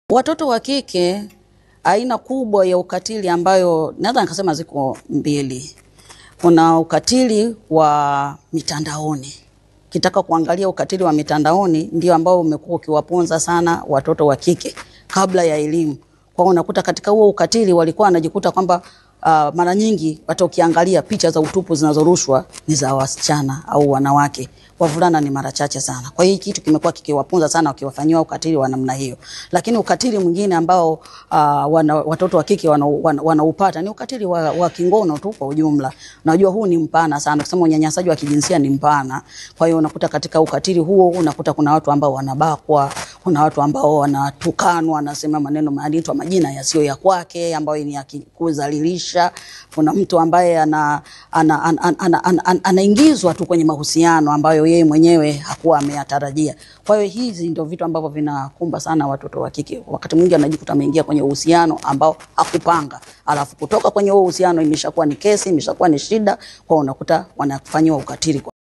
Watoto wa kike, aina kubwa ya ukatili ambayo naweza nikasema ziko mbili. Kuna ukatili wa mitandaoni. Kitaka kuangalia ukatili wa mitandaoni ndio ambao umekuwa ukiwaponza sana watoto wa kike kabla ya elimu. Kwa unakuta katika huo ukatili walikuwa wanajikuta kwamba mara nyingi hata ukiangalia picha za utupu zinazorushwa ni za wasichana au wanawake. Wavulana ni mara chache sana. Kwa hiyo kitu kimekuwa kikiwaponza sana wakiwafanyia ukatili wa namna hiyo. Lakini ukatili mwingine ambao watoto wa kike wanaupata ni ukatili wa kingono tu kwa ujumla. Unajua huu ni mpana sana. Kusema unyanyasaji wa kijinsia ni mpana. Kwa hiyo unakuta katika ukatili huo unakuta kuna watu ambao wanabakwa, kuna watu ambao wanatukanwa, wanasema maneno maaditwa majina yasiyo ya kwake ambayo ni ya kudhalilisha. Kuna mtu ambaye anaingizwa tu kwenye mahusiano ambayo yeye mwenyewe hakuwa ameyatarajia. Kwa hiyo hizi ndio vitu ambavyo vinakumba sana watoto wa kike. Wakati mwingi anajikuta ameingia kwenye uhusiano ambao hakupanga. Alafu kutoka kwenye huo uhusiano imeshakuwa ni kesi, imeshakuwa ni shida, kwa unakuta wanafanywa ukatili.